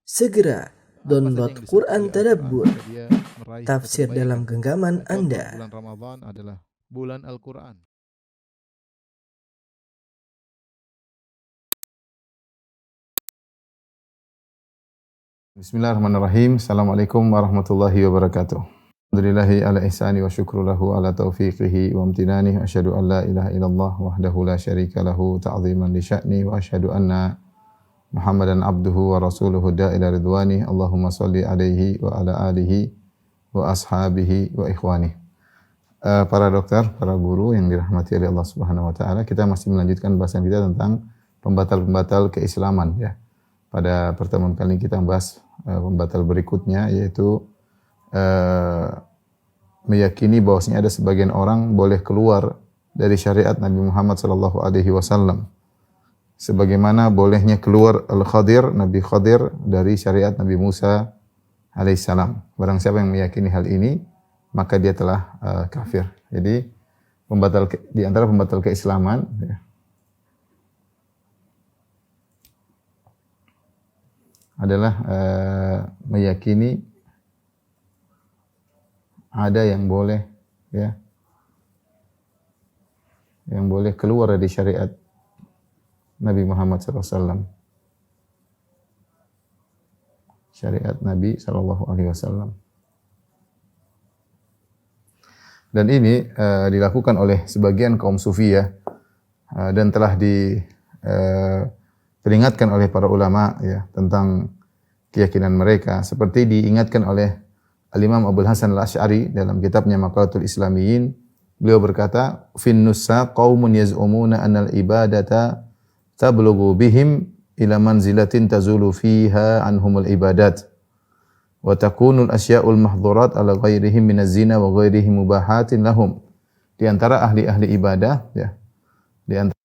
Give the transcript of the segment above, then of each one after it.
Segera download Quran Tadabbur, tafsir dalam genggaman Anda. Bulan Ramadan adalah bulan Al-Quran. Bismillahirrahmanirrahim. Assalamualaikum warahmatullahi wabarakatuh. Alhamdulillahi ala ihsani wa syukru lahu ala taufiqihi wa amtinani. Asyhadu an la ilaha illallah wahdahu la syarika lahu ta'ziman li sya'ni wa asyhadu anna Muhammadan abduhu wa rasuluhu da'ila ridwani. Allahumma salli alaihi wa ala alihi wa ashabihi wa ikhwani. Para dokter, para guru yang dirahmati oleh Allah Subhanahu wa taala, kita masih melanjutkan bahasan kita tentang pembatal-pembatal keislaman ya. Pada pertemuan kali ini kita membahas pembatal berikutnya, yaitu meyakini bahwasanya ada sebagian orang boleh keluar dari syariat Nabi Muhammad sallallahu alaihi wasallam. Sebagaimana bolehnya keluar Nabi Khadir dari syariat Nabi Musa alaihissalam. Barang siapa yang meyakini hal ini, maka dia telah kafir. Jadi di antara pembatal keislaman ya, adalah meyakini ada yang boleh ya, yang boleh keluar dari syariat Nabi Muhammad SAW. Syariat Nabi SAW. Dan ini dilakukan oleh sebagian kaum Sufiyah dan telah diperingatkan oleh para ulama ya tentang keyakinan mereka, seperti diingatkan oleh Al-Imam Abul Hasan Al-Asy'ari dalam kitabnya Maqalatul Islamiyyin. Beliau berkata, "Fin nusa qaumun yaz'umuna anal ibadata tablughu bihim ila manzilatin tazulu fiha anhumul ibadat wa takunul asya'ul mahdhurat ala ghairihim minaz zina wa ghairihi mubahatin lahum." Di antara ahli-ahli ibadah ya, di antara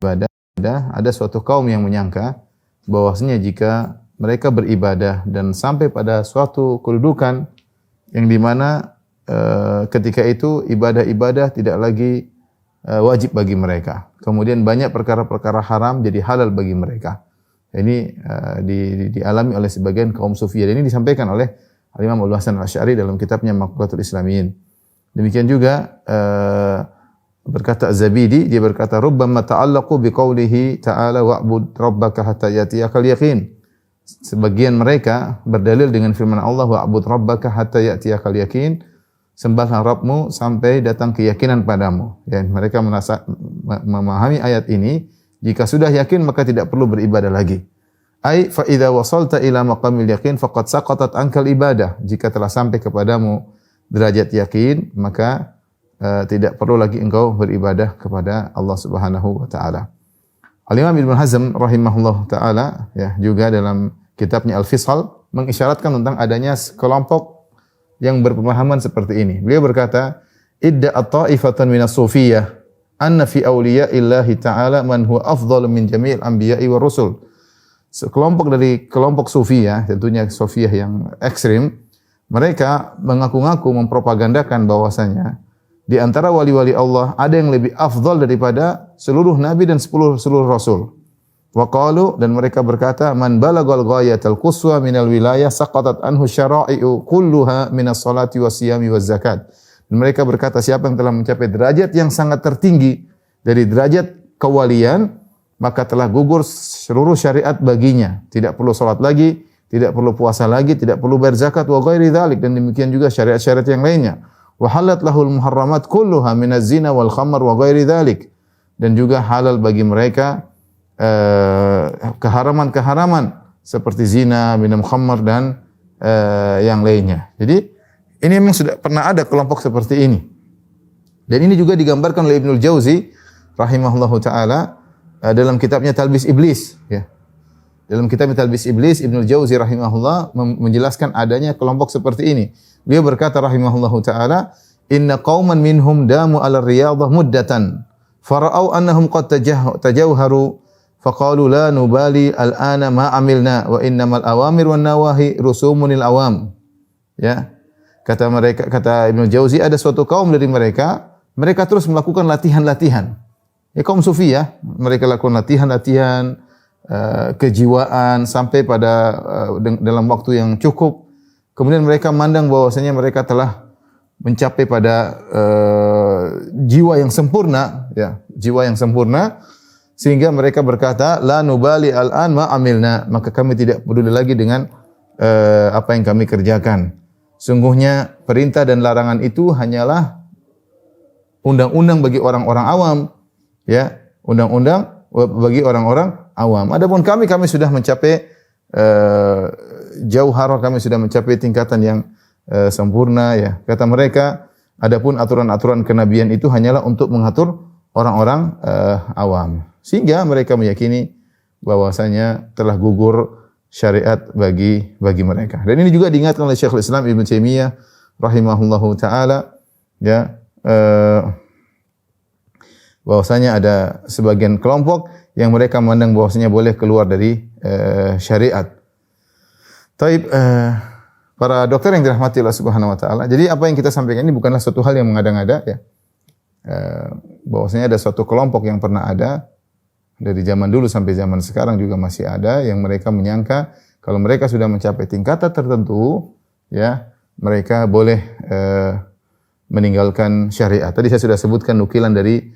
ibadah ada suatu kaum yang menyangka bahwasanya jika mereka beribadah dan sampai pada suatu kedudukan yang di mana ketika itu ibadah-ibadah tidak lagi wajib bagi mereka. Kemudian banyak perkara-perkara haram jadi halal bagi mereka. Ini dialami oleh sebagian kaum Sufiyah. Ini disampaikan oleh Al-Imam Abul Hasan Al-Asy'ari dalam kitabnya Maqalatul Islamiyyin. Demikian juga berkata Az-Zabidi, dia berkata, "Rubbama ta'allaqu biqaulihi ta'ala wa'bud rabbaka hatta ya'tiyakal yaqin." Sebagian mereka berdalil dengan firman Allah, wa'bud rabbaka hatta ya'tiyakal yaqin. Sembahlah Rabbmu sampai datang keyakinan padamu. Ya, mereka memahami ayat ini, jika sudah yakin maka tidak perlu beribadah lagi. Ai fa idza wasalta ila maqamil yaqin faqad saqatat ankal ibadah. Jika telah sampai kepadamu derajat yakin, maka tidak perlu lagi engkau beribadah kepada Allah Subhanahu wa taala. Al-Imam Ibnu Hazm rahimahullah taala ya juga dalam kitabnya Al-Fisal mengisyaratkan tentang adanya kelompok yang berpemahaman seperti ini. Beliau berkata, "Idda at-ta'ifatan minas sufiyah anna fi awliya'illahi ta'ala man huwa afdhalu min jami'il anbiya'i war rusul." Sekelompok dari kelompok sufiyah, tentunya sufiyah yang ekstrim, mereka mengaku-ngaku mempropagandakan bahwasanya di antara wali-wali Allah ada yang lebih afdhal daripada seluruh nabi dan seluruh rasul. Wa qalu, dan mereka berkata, "Man balagal ghayatal quswa minal wilayah saqatat anhu syara'i'u kulluha minas salati wasiyami waz zakat." Dan mereka berkata, siapa yang telah mencapai derajat yang sangat tertinggi dari derajat kewalian, maka telah gugur seluruh syariat baginya. Tidak perlu salat lagi, tidak perlu puasa lagi, tidak perlu bayar zakat wa ghairi dzalik, dan demikian juga syariat-syariat yang lainnya. Wa halat lahul muharramat kulluha minaz zina wal khamr wa ghairi dzalik. Dan juga halal bagi mereka keharaman-keharaman seperti zina, minum khamr dan yang lainnya. Jadi ini memang sudah pernah ada kelompok seperti ini. Dan ini juga digambarkan oleh Ibnul Jauzi rahimahullahu taala dalam kitabnya Talbis Iblis ya. Dalam kitabnya Talbis Iblis, Ibnul Jauzi rahimahullah menjelaskan adanya kelompok seperti ini. Beliau berkata rahimahullahu taala, "Inna qauman minhum damu 'ala riyadhah muddatan fara'au annahum qad tajawharu faqalu la nubali al-ana ma amilna wa innamal awamir wan nawahi rusumunil awam." Ya. Kata Ibnu Jauzi, ada suatu kaum dari mereka terus melakukan latihan-latihan. Ya, kaum Sufiyah, mereka lakukan latihan-latihan kejiwaan sampai pada dalam waktu yang cukup. Kemudian mereka memandang bahwasanya mereka telah mencapai pada jiwa yang sempurna, ya, jiwa yang sempurna, sehingga mereka berkata, la nubali al-an ma amilna, maka kami tidak peduli lagi dengan apa yang kami kerjakan. Sungguhnya perintah dan larangan itu hanyalah undang-undang bagi orang-orang awam, ya, undang-undang bagi orang-orang awam. Adapun kami sudah mencapai jauhar, kami sudah mencapai tingkatan yang sempurna, ya. Kata mereka, adapun aturan-aturan kenabian itu hanyalah untuk mengatur orang-orang awam. Sehingga mereka meyakini bahwasanya telah gugur syariat bagi mereka. Dan ini juga diingatkan oleh Syekhul Islam Ibnu Taimiyah rahimahullahu taala, ya, bahwasanya ada sebagian kelompok yang mereka memandang bahwasanya boleh keluar dari syariat. Taib, para dokter yang dirahmati Allah Subhanahu wa taala. Jadi apa yang kita sampaikan ini bukanlah suatu hal yang mengada-ngada, ya. Bahwasanya ada suatu kelompok yang pernah ada dari zaman dulu sampai zaman sekarang juga masih ada yang mereka menyangka kalau mereka sudah mencapai tingkatan tertentu, ya, mereka boleh meninggalkan syariat. Tadi saya sudah sebutkan nukilan dari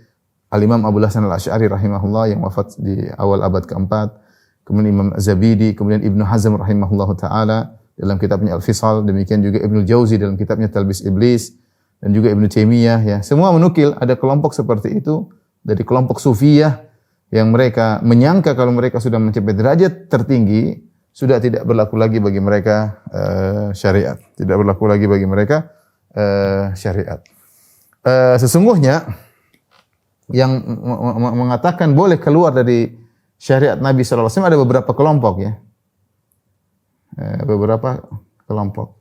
Al-Imam Abu Hasan Al-Asy'ari rahimahullah yang wafat di awal abad keempat, kemudian Imam Az-Zabidi, kemudian Ibnu Hazm rahimahullahu taala dalam kitabnya Al-Fisal, demikian juga Ibnu Jauzi dalam kitabnya Talbis Iblis, dan juga Ibnu Taimiyah, ya. Semua menukil ada kelompok seperti itu dari kelompok Sufiyah yang mereka menyangka kalau mereka sudah mencapai derajat tertinggi, sudah tidak berlaku lagi bagi mereka syariat. Tidak berlaku lagi bagi mereka syariat. Sesungguhnya yang mengatakan boleh keluar dari syariat Nabi sallallahu alaihi wasallam ada beberapa kelompok, ya. Beberapa kelompok.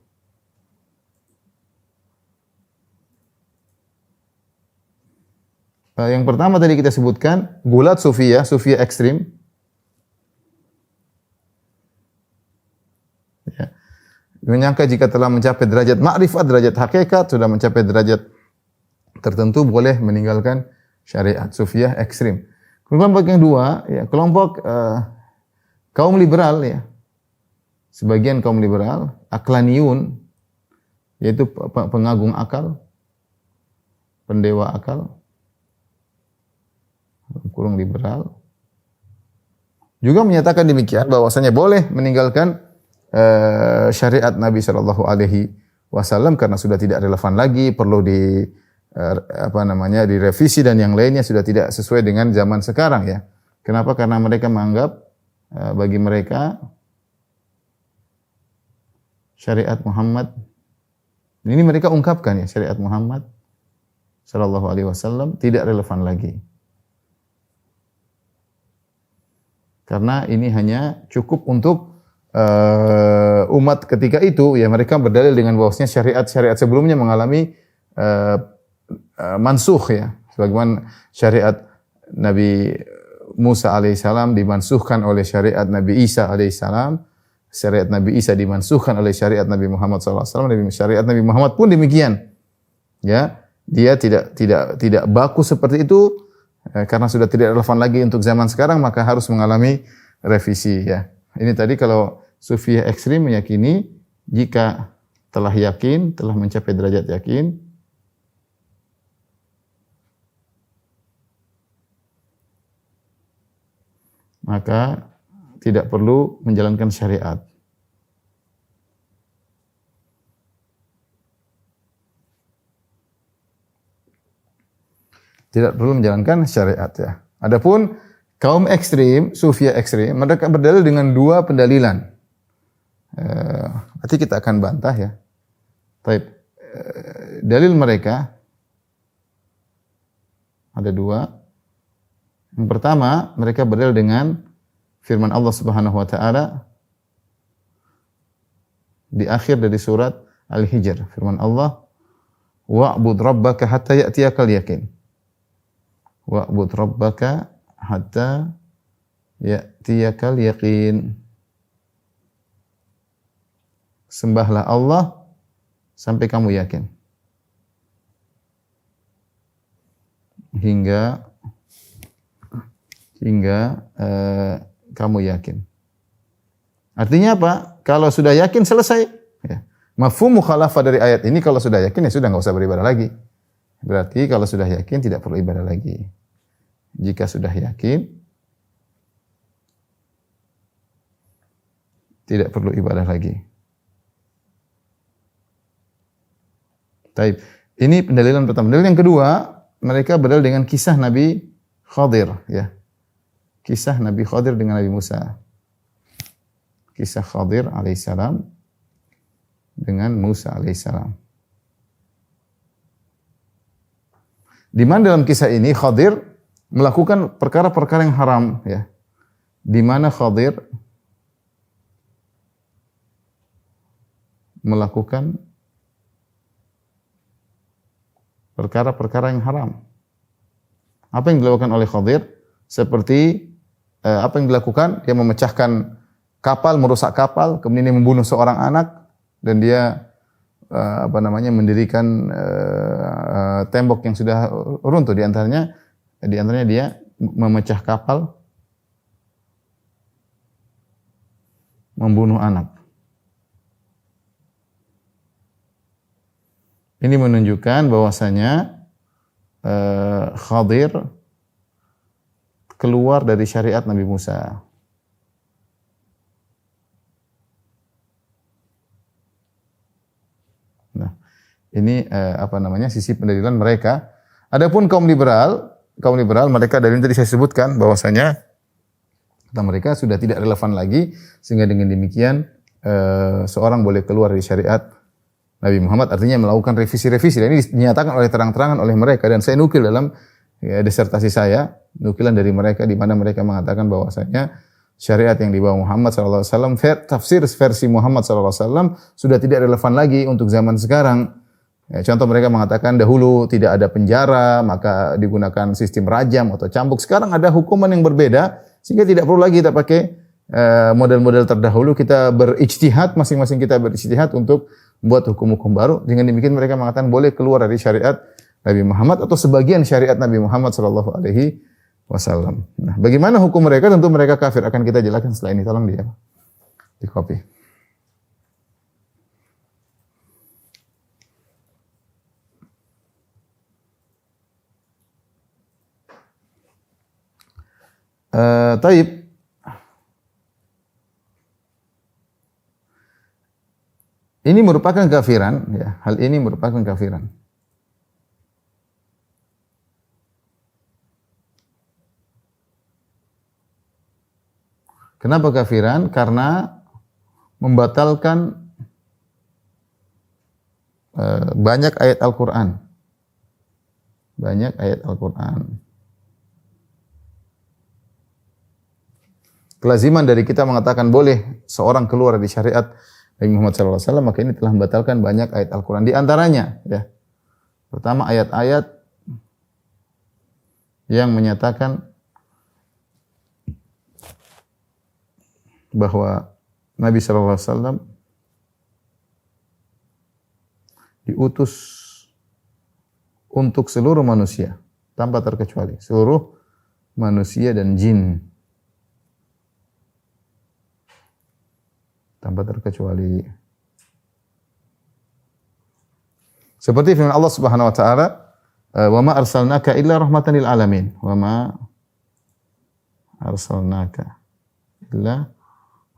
Yang pertama tadi kita sebutkan gulat Sufiyah, Sufiyah ekstrim. Ya. Menyangka jika telah mencapai derajat ma'rifat, derajat hakikat, sudah mencapai derajat tertentu boleh meninggalkan syariat. Sufiyah ekstrim. Kelompok yang dua, ya, kelompok kaum liberal, ya. Sebagian kaum liberal, aklaniun, yaitu pengagung akal, pendewa akal, kurung liberal, juga menyatakan demikian bahwasanya boleh meninggalkan syariat Nabi sallallahu alaihi wasallam karena sudah tidak relevan lagi, perlu direvisi dan yang lainnya sudah tidak sesuai dengan zaman sekarang, ya. Kenapa? Karena mereka menganggap bagi mereka syariat Muhammad, ini mereka ungkapkan, ya, syariat Muhammad sallallahu alaihi wasallam tidak relevan lagi. Karena ini hanya cukup untuk umat ketika itu, ya, mereka berdalil dengan bahwasanya syariat-syariat sebelumnya mengalami mansukh, ya. Sebagaimana syariat Nabi Musa alaihissalam dimansukhkan oleh syariat Nabi Isa alaihissalam, syariat Nabi Isa dimansukhkan oleh syariat Nabi Muhammad SAW, syariat Nabi Muhammad pun demikian, ya. Dia tidak baku seperti itu. Karena sudah tidak relevan lagi untuk zaman sekarang, maka harus mengalami revisi, ya. Ini tadi kalau Sufiyah ekstrim meyakini jika telah yakin, telah mencapai derajat yakin, maka tidak perlu menjalankan syariat. Tidak perlu menjalankan syariat, ya. Adapun kaum ekstrim, Sufiyah ekstrim, mereka berdalil dengan dua pendalilan. Nanti kita akan bantah, ya. Baik. Dalil mereka ada dua. Yang pertama, mereka berdalil dengan firman Allah Subhanahu wa taala di akhir dari surat Al-Hijr. Firman Allah, "Wa'bud rabbaka hatta ya'tiyakal yaqin." Wa'bud rabbaka hatta ya'tiyakal yaqin. Sembahlah Allah sampai kamu yakin. Hingga kamu yakin. Artinya apa? Kalau sudah yakin selesai. Ya. Mafhum mukhalafah dari ayat ini, kalau sudah yakin ya sudah, nggak usah beribadah lagi. Berarti kalau sudah yakin tidak perlu ibadah lagi. Jika sudah yakin tidak perlu ibadah lagi. Taib. Ini pendalilan pertama. Dalil yang kedua, mereka berdalil dengan kisah Nabi Khadir, ya. Kisah Nabi Khadir dengan Nabi Musa. Kisah Khadir alaihissalam dengan Musa alaihissalam. Di mana dalam kisah ini Khadir melakukan perkara-perkara yang haram, ya. Di mana Khadir melakukan perkara-perkara yang haram. Apa yang dilakukan oleh Khadir? Seperti apa yang dilakukan? Dia memecahkan kapal, merusak kapal, kemudian dia membunuh seorang anak, dan dia mendirikan tembok yang sudah runtuh. Di antaranya dia memecah kapal, membunuh anak. Ini menunjukkan bahwasanya Khadir keluar dari syariat Nabi Musa. Nah, ini sisi pendalilan mereka. Adapun kaum liberal mereka dari tadi saya sebutkan bahwasanya kata mereka sudah tidak relevan lagi, sehingga dengan demikian seorang boleh keluar dari syariat Nabi Muhammad, artinya melakukan revisi-revisi. Dan ini dinyatakan oleh terang-terangan oleh mereka, dan saya nukil dalam disertasi saya, nukilan dari mereka di mana mereka mengatakan bahwasanya syariat yang dibawa Muhammad SAW, tafsir versi Muhammad SAW sudah tidak relevan lagi untuk zaman sekarang. Ya, contoh mereka mengatakan dahulu tidak ada penjara, maka digunakan sistem rajam atau cambuk. Sekarang ada hukuman yang berbeda, sehingga tidak perlu lagi kita pakai model-model terdahulu. Kita berijtihad, masing-masing kita berijtihad untuk membuat hukum-hukum baru. Dengan demikian mereka mengatakan boleh keluar dari syariat Nabi Muhammad atau sebagian syariat Nabi Muhammad sallallahu alaihi wasallam. Nah, bagaimana hukum mereka? Tentu mereka kafir. Akan kita jelaskan setelah ini. Tolong dia di copy. Taib. Ini merupakan kafiran, ya. Hal ini merupakan kafiran. Kenapa kafiran? Karena membatalkan banyak ayat Al-Quran. Banyak ayat Al-Quran. Kelaziman dari kita mengatakan boleh seorang keluar dari syariat Nabi Muhammad SAW, maka ini telah membatalkan banyak ayat Al-Quran. Di antaranya, ya, pertama ayat-ayat yang menyatakan bahwa Nabi SAW diutus untuk seluruh manusia tanpa terkecuali, seluruh manusia dan jin tanpa terkecuali. Seperti firman Allah Subhanahu wa taala, "Wa ma arsalnaka illa rahmatan lil alamin." Wa ma arsalnaka illa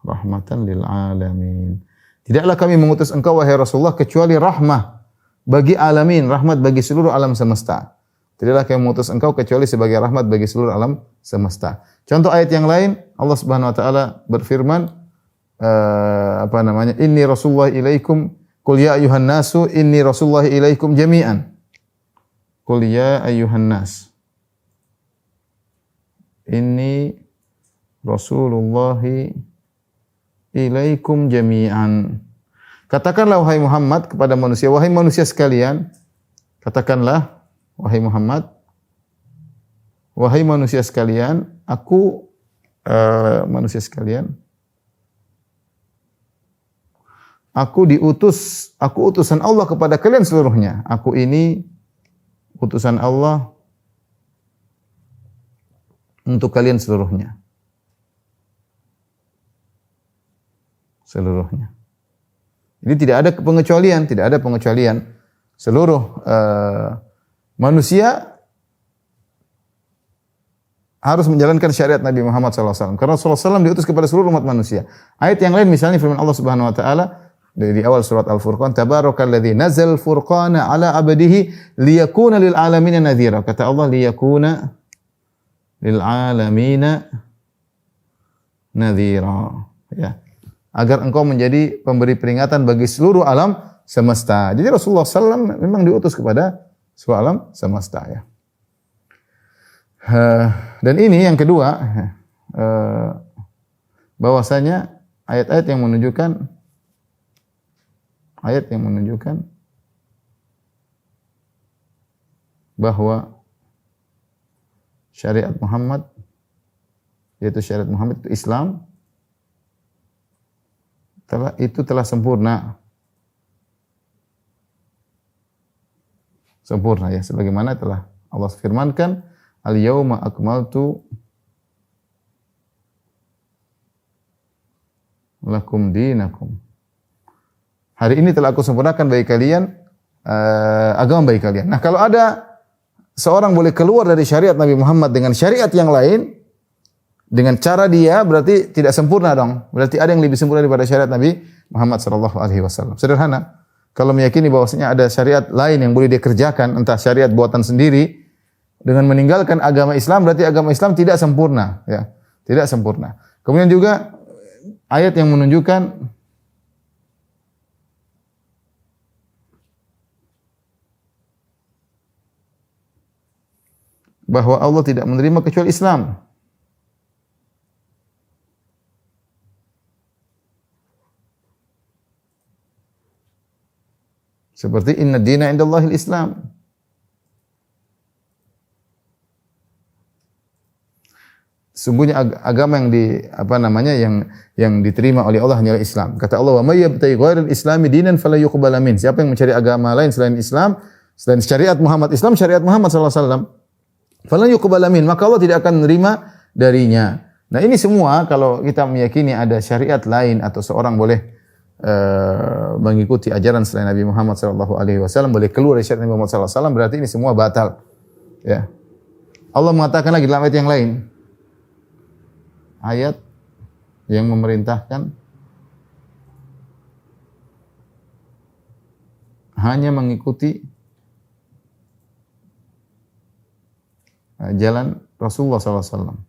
rahmatan lil alamin. Tidaklah kami mengutus engkau wahai Rasulullah kecuali rahmah bagi alamin, rahmat bagi seluruh alam semesta. Tidaklah kami mengutus engkau kecuali sebagai rahmat bagi seluruh alam semesta. Contoh ayat yang lain, Allah Subhanahu wa taala berfirman, inni Rasulullah ilaikum, qul ya ayyuhan nasu inni Rasulullah ilaikum jami'an. Qul ya ayyuhan nas inni Rasulullah ilaikum jami'an. Katakanlah wahai Muhammad kepada manusia, wahai manusia sekalian, katakanlah wahai Muhammad, wahai manusia sekalian, aku manusia sekalian, aku diutus, aku utusan Allah kepada kalian seluruhnya. Aku ini utusan Allah untuk kalian seluruhnya. Seluruhnya. Jadi tidak ada pengecualian, tidak ada pengecualian. Seluruh manusia harus menjalankan syariat Nabi Muhammad SAW. Karena Rasulullah SAW diutus kepada seluruh umat manusia. Ayat yang lain misalnya firman Allah Subhanahu Wa Taala di awal surat Al-Furqan, Tabarakalladzi nazzal furqana ala abdihi liyakuna lil alamin nadhira. Kata Allah, liyakuna lil alamin nadhira. Ya. Agar engkau menjadi pemberi peringatan bagi seluruh alam semesta. Jadi Rasulullah SAW memang diutus kepada seluruh alam semesta. Ya. Dan ini yang kedua, bahwasanya ayat-ayat yang menunjukkan bahwa syariat Muhammad, yaitu syariat Muhammad itu Islam, telah sempurna. Sempurna ya, sebagaimana telah Allah firmankan, Al-yawma akmaltu lakum dinakum. Hari ini telah aku sempurnakan bagi kalian agama bagi kalian. Nah, kalau ada seorang boleh keluar dari syariat Nabi Muhammad dengan syariat yang lain, dengan cara dia, berarti tidak sempurna dong. Berarti ada yang lebih sempurna daripada syariat Nabi Muhammad sallallahu alaihi wasallam. Sederhana. Kalau meyakini bahwasanya ada syariat lain yang boleh dia kerjakan, entah syariat buatan sendiri, dengan meninggalkan agama Islam, berarti agama Islam tidak sempurna, ya. Tidak sempurna. Kemudian juga ayat yang menunjukkan bahwa Allah tidak menerima kecuali Islam. Seperti inna dina indallahil Islam. Sungguhnya agama yang diterima oleh Allah hanyalah Islam. Kata Allah, "Wa may yabtaghi ghairal islami dinan fala yuqbal min." Siapa yang mencari agama lain selain Islam, selain syariat Muhammad, syariat Muhammad sallallahu alaihi wasallam, fala yuqbal min, maka Allah tidak akan menerima darinya. Nah, ini semua kalau kita meyakini ada syariat lain atau seorang boleh mengikuti ajaran selain Nabi Muhammad sallallahu alaihi wasallam, boleh keluar dari syariat Nabi Muhammad sallallahu alaihi wasallam, berarti ini semua batal. Ya. Allah mengatakan lagi dalam ayat yang lain, ayat yang memerintahkan hanya mengikuti jalan Rasulullah SAW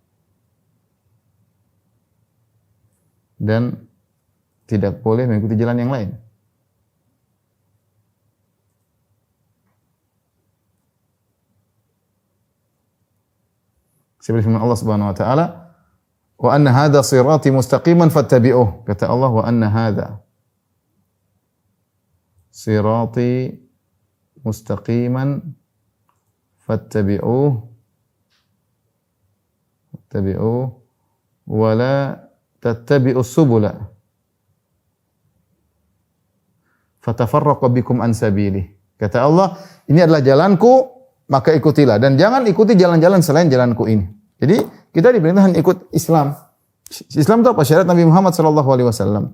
dan tidak boleh mengikuti jalan yang lain. Seperti firman Allah Subhanahu wa taala, wa anna hadha sirati mustaqiman fattabi'uh. Kata Allah, wa anna hadha sirati mustaqiman fattabi'uh wa la tattabi'us subula fatafarraqu bikum an sabilih. Kata Allah, ini adalah jalanku, maka ikutilah, dan jangan ikuti jalan-jalan selain jalanku ini. Jadi kita diperintahkan ikut Islam. Islam itu apa? Syariat Nabi Muhammad sallallahu alaihi wasallam.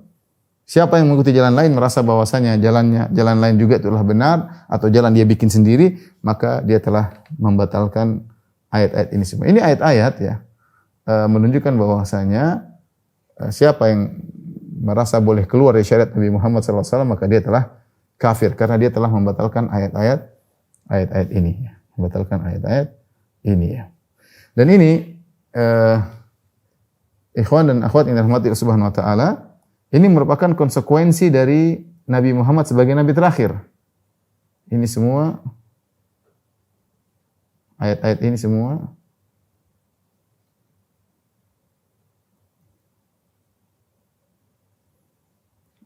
Siapa yang mengikuti jalan lain merasa bahwasanya jalan lain juga itulah benar atau jalan dia bikin sendiri, maka dia telah membatalkan ayat-ayat ini semua. Ini ayat-ayat ya menunjukkan bahwasanya siapa yang merasa boleh keluar dari syariat Nabi Muhammad sallallahu alaihi wasallam, maka dia telah kafir karena dia telah membatalkan ayat-ayat ini, membatalkan ayat-ayat ini ya. Dan ini ikhwan dan akhwat yang dirahmati Allah Subhanahu wa taala, ini merupakan konsekuensi dari Nabi Muhammad sebagai nabi terakhir. Ini semua ayat-ayat ini semua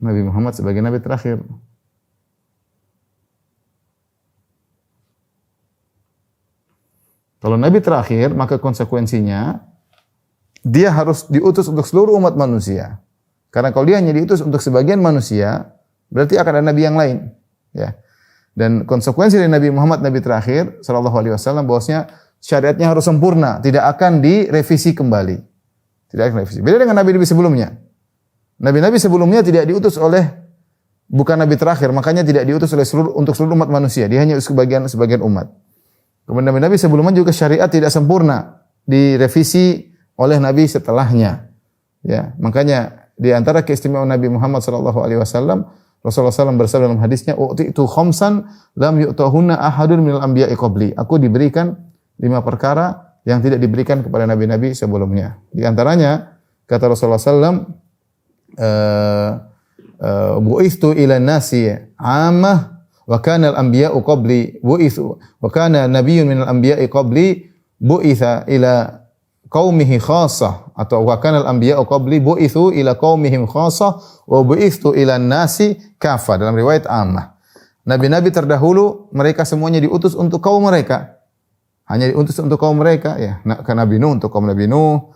Nabi Muhammad sebagai nabi terakhir. Kalau nabi terakhir, maka konsekuensinya dia harus diutus untuk seluruh umat manusia. Karena kalau dia hanya diutus untuk sebagian manusia, berarti akan ada nabi yang lain, ya. Dan konsekuensi dari Nabi Muhammad nabi terakhir sallallahu alaihi wasallam bahwasanya syariatnya harus sempurna, tidak akan direvisi kembali. Tidak akan direvisi. Beda dengan nabi-nabi sebelumnya. Nabi-nabi sebelumnya tidak diutus oleh, bukan nabi terakhir, makanya tidak diutus oleh untuk seluruh umat manusia. Dia hanya sebagian umat. Kemudian nabi-nabi sebelumnya juga syariat tidak sempurna, direvisi oleh nabi setelahnya. Ya, makanya di antara keistimewaan Nabi Muhammad sallallahu alaihi wasallam, Rasulullah SAW bersabda dalam hadisnya, "U'titu khamsan lam yu'tahunna ahadun minal anbiya'i qabli." Aku diberikan 5 perkara yang tidak diberikan kepada nabi-nabi sebelumnya. Di antaranya kata Rasulullah SAW, bu'ithu ila nasi 'ammah wa kana al-anbiya'u qabli bu'ithu wa kana nabiyyun minal anbiya'i qabli bu'itha ila qaumihi khassah, atau wa kana al-anbiya'u qabli bu'ithu ila qaumihim khassah wa bu'ithu ila nasi kafah. Dalam riwayat ammah, nabi-nabi terdahulu mereka semuanya diutus untuk kaum mereka. Hanya diutus untuk kaum mereka, ya. Nabi Nuh untuk kaum Nabi Nuh,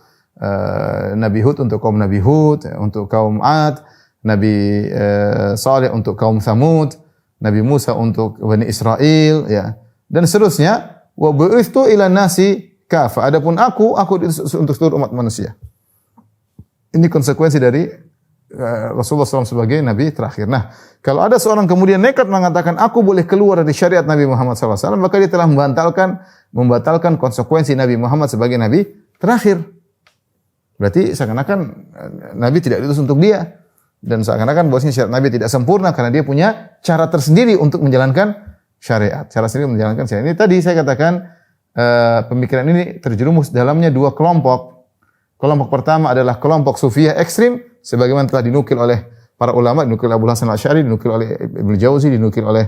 Nabi Hud untuk kaum Nabi Hud, untuk kaum Ad, Nabi Saleh untuk kaum Samud, Nabi Musa untuk Bani Israel, ya. Dan seterusnya, wa bu'ithu ila nasi kafah. Adapun aku diutus untuk seluruh umat manusia. Ini konsekuensi dari Rasulullah SAW sebagai nabi terakhir. Nah, kalau ada seorang kemudian nekat mengatakan aku boleh keluar dari syariat Nabi Muhammad SAW, maka dia telah membatalkan konsekuensi Nabi Muhammad sebagai nabi terakhir. Berarti seakan-akan Nabi tidak diutus untuk dia, dan seakan-akan bahwasanya syariat Nabi tidak sempurna karena dia punya cara tersendiri untuk menjalankan syariat. Cara sendiri menjalankan syariat. Ini tadi saya katakan pemikiran ini terjerumus dalamnya 2 kelompok. Kelompok pertama adalah kelompok Sufiyah ekstrim, sebagaimana telah dinukil oleh para ulama, dinukil Abu Hasan Al-Asy'ari, dinukil oleh Ibnu Jauzi, dinukil oleh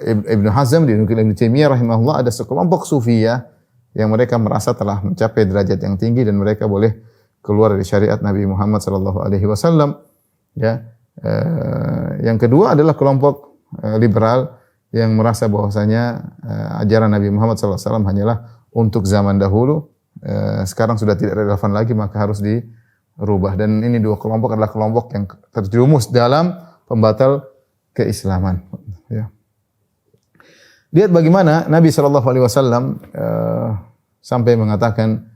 Ibnu Hazm, dinukil Ibnu Taimiyah rahimahullah. Ada sekelompok Sufiyah yang mereka merasa telah mencapai derajat yang tinggi dan mereka boleh keluar dari syariat Nabi Muhammad sallallahu alaihi wasallam. Ya. Yang kedua adalah kelompok liberal yang merasa bahwasanya ajaran Nabi Muhammad sallallahu alaihi wasallam hanyalah untuk zaman dahulu, sekarang sudah tidak relevan lagi, maka harus dirubah. Dan ini 2 kelompok adalah kelompok yang terjerumus dalam pembatal keislaman. Ya. Lihat bagaimana Nabi sallallahu alaihi wasallam sampai mengatakan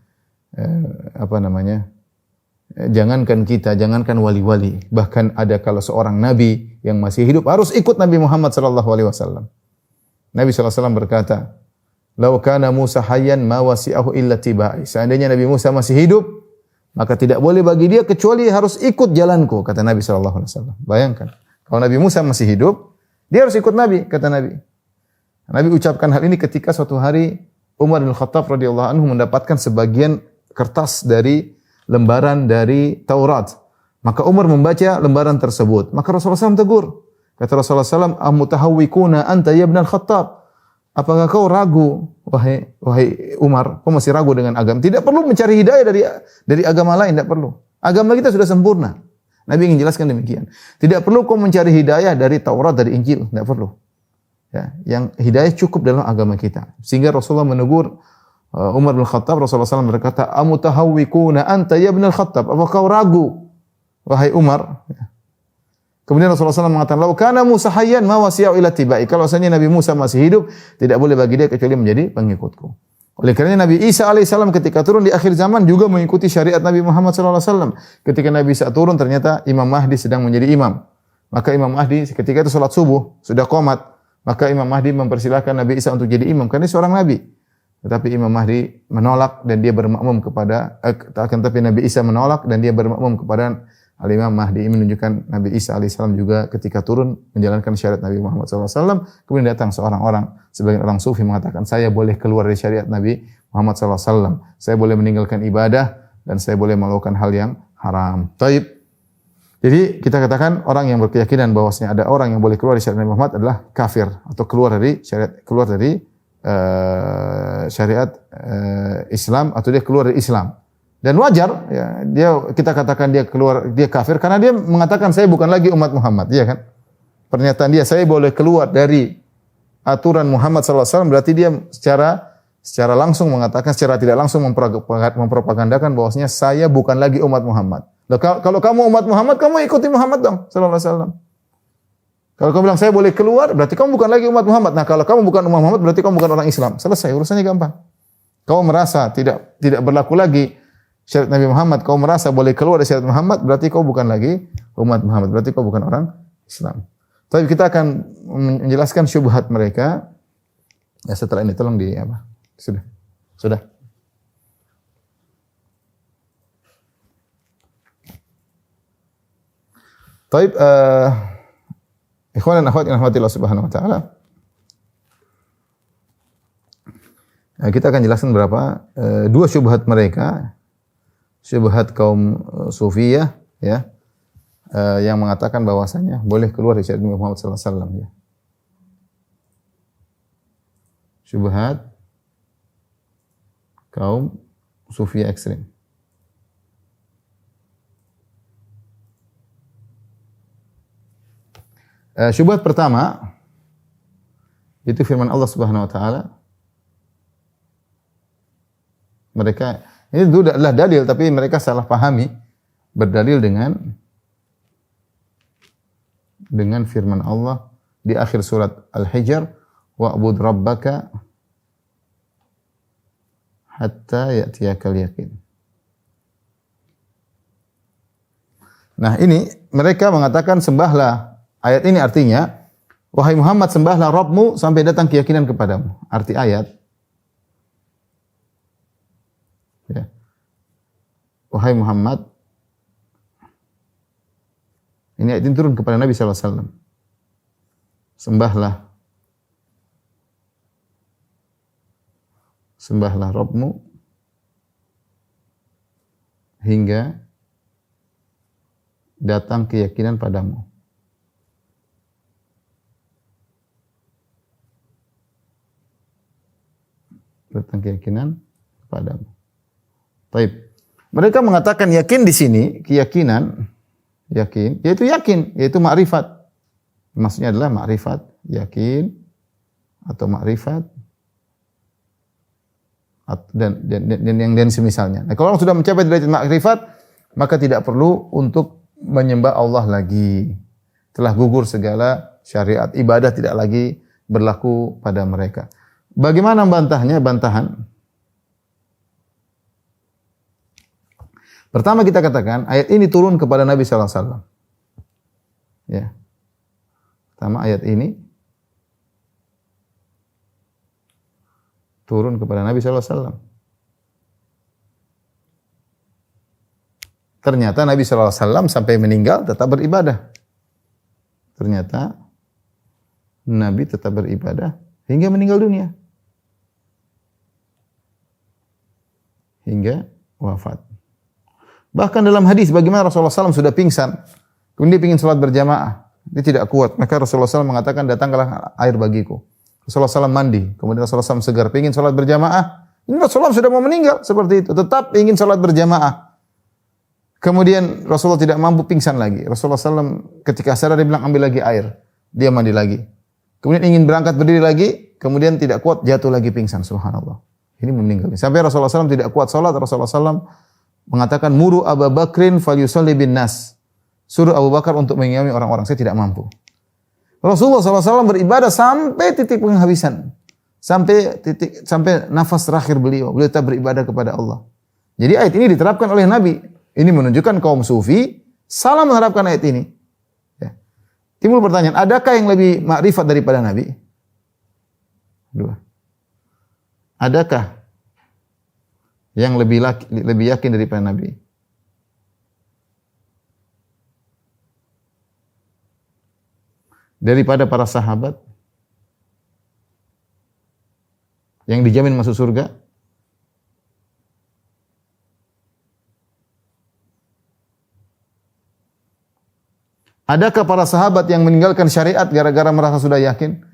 jangankan kita, jangankan wali-wali, bahkan ada kalau seorang nabi yang masih hidup harus ikut Nabi Muhammad sallallahu alaihi wasallam. Nabi sallallahu alaihi wasallam berkata, "Lau kana Musa hayyan ma wasi'ahu illa tibai." Seandainya Nabi Musa masih hidup, maka tidak boleh bagi dia kecuali harus ikut jalanku, kata Nabi sallallahu alaihi wasallam. Bayangkan, kalau Nabi Musa masih hidup, dia harus ikut Nabi, kata Nabi. Nabi ucapkan hal ini ketika suatu hari Umar bin Khattab radhiyallahu anhu mendapatkan sebagian kertas dari lembaran dari Taurat. Maka Umar membaca lembaran tersebut. Maka Rasulullah SAW tegur. Kata Rasulullah SAW, "Amutahawwikuna anta ya ibn al-Khattab?" Apakah kau ragu, wahai Umar, kau masih ragu dengan agama? Tidak perlu mencari hidayah dari agama lain, tidak perlu. Agama kita sudah sempurna. Nabi ingin jelaskan demikian. Tidak perlu kau mencari hidayah dari Taurat, dari Injil, tidak perlu. Ya, yang hidayah cukup dalam agama kita. Sehingga Rasulullah menegur Umar bin Khattab. Rasulullah SAW berkata, "Amutahawwikuna anta ya ibn al-Khattab?" Apakah kau ragu, wahai Umar? Kemudian Rasulullah SAW mengatakan, "Lau kana Musa hayyan ma wasi'u ila tibai." Kalau seandainya Nabi Musa masih hidup, tidak boleh bagi dia kecuali menjadi pengikutku. Oleh kerana Nabi Isa alaihissalam ketika turun di akhir zaman juga mengikuti syariat Nabi Muhammad SAW. Ketika Nabi Isa turun, ternyata Imam Mahdi sedang menjadi imam. Maka Imam Mahdi ketika itu salat subuh, sudah qomat. Maka Imam Mahdi mempersilahkan Nabi Isa untuk jadi imam karena dia seorang nabi. Tetapi Imam Mahdi menolak dan dia bermakmum kepada tapi Nabi Isa menolak dan dia bermakmum kepada Al-Imam Mahdi. Ini menunjukkan Nabi Isa alaihissalam juga ketika turun menjalankan syariat Nabi Muhammad SAW. Kemudian datang seorang orang, sebagian orang sufi mengatakan, saya boleh keluar dari syariat Nabi Muhammad SAW. Saya boleh meninggalkan ibadah dan saya boleh melakukan hal yang haram. Taib. Jadi kita katakan orang yang berkeyakinan bahwasanya ada orang yang boleh keluar dari syariat Nabi Muhammad adalah kafir atau keluar dari syariat Islam, atau dia keluar dari Islam. Dan wajar ya, kita katakan dia kafir karena dia mengatakan saya bukan lagi umat Muhammad, iya kan? Pernyataan dia saya boleh keluar dari aturan Muhammad SAW berarti dia secara langsung mengatakan, secara tidak langsung mempropagandakan bahwasanya saya bukan lagi umat Muhammad. Kalau kamu umat Muhammad, kamu ikuti Muhammad dong sallallahu alaihi wasallam. Kalau kamu bilang saya boleh keluar, berarti kamu bukan lagi umat Muhammad. Nah, kalau kamu bukan umat Muhammad, berarti kamu bukan orang Islam. Selesai, urusannya gampang. Kamu merasa tidak berlaku lagi syariat Nabi Muhammad, kau merasa boleh keluar dari syariat Muhammad, berarti kau bukan lagi umat Muhammad, berarti kau bukan orang Islam. Tapi kita akan menjelaskan syubhat mereka. Ya, setelah ini tolong di apa? Sudah. Sudah. Taib, ikhwan dan akhwat yang rahmatillah subhanahu wa ta'ala. Kita akan jelaskan berapa dua syubhat mereka. Syubhat kaum Sufiyah, ya, yang mengatakan bahwasanya boleh keluar dari syariat Muhammad sallallahu alaihi wasallam, ya. Syubhat kaum Sufiyah ekstrim. Syubhat pertama itu firman Allah Subhanahu wa taala. Mereka ini adalah dalil tapi mereka salah pahami, berdalil dengan firman Allah di akhir surat Al-Hijr, wa'bud rabbaka hatta ya'tiyakal yaqin. Nah, ini mereka mengatakan sembahlah. Ayat ini artinya, wahai Muhammad, sembahlah Rabbmu sampai datang keyakinan kepadamu. Arti ayat, ya, wahai Muhammad, ini ayat ini turun kepada Nabi sallallahu alaihi wasallam. Sembahlah Rabbmu hingga datang keyakinan padamu. Datang keyakinan padamu. Baik. Mereka mengatakan yakin di sini, keyakinan, yakin, yaitu ma'rifat. Maksudnya adalah ma'rifat, yakin atau ma'rifat dan semisalnya. Nah, kalau orang sudah mencapai derajat ma'rifat, maka tidak perlu untuk menyembah Allah lagi. Telah gugur segala syariat, ibadah tidak lagi berlaku pada mereka. Bagaimana bantahnya? Bantahan. Pertama kita katakan ayat ini turun kepada Nabi sallallahu alaihi wasallam. Ya. Pertama ayat ini turun kepada Nabi sallallahu alaihi wasallam. Ternyata Nabi sallallahu alaihi wasallam sampai meninggal tetap beribadah. Ternyata Nabi tetap beribadah hingga meninggal dunia. Hingga wafat. Bahkan dalam hadis bagaimana Rasulullah SAW sudah pingsan, kemudian dia ingin sholat berjamaah, dia tidak kuat, maka Rasulullah SAW mengatakan datanglah air bagiku. Rasulullah SAW mandi, kemudian Rasulullah SAW segar, ingin sholat berjamaah. Ini Rasulullah sudah mau meninggal seperti itu, tetap ingin sholat berjamaah. Kemudian Rasulullah tidak mampu, pingsan lagi. Rasulullah SAW ketika sadar dia bilang ambil lagi air, dia mandi lagi. Kemudian ingin berangkat berdiri lagi, kemudian tidak kuat, jatuh lagi pingsan. Subhanallah. Ini meninggal. Sampai Rasulullah SAW tidak kuat salat, Rasulullah SAW mengatakan muru Abu Bakrin falyusalli bin nas. Suruh Abu Bakar untuk mengimami orang-orang, saya tidak mampu. Rasulullah SAW beribadah sampai titik penghabisan. Sampai nafas terakhir beliau tetap beribadah kepada Allah. Jadi ayat ini diterapkan oleh Nabi. Ini menunjukkan kaum sufi salah menerapkan ayat ini. Ya. Timbul pertanyaan, adakah yang lebih makrifat daripada Nabi? Dua. Adakah yang lebih yakin daripada Nabi? Daripada para sahabat yang dijamin masuk surga? Adakah para sahabat yang meninggalkan syariat gara-gara merasa sudah yakin?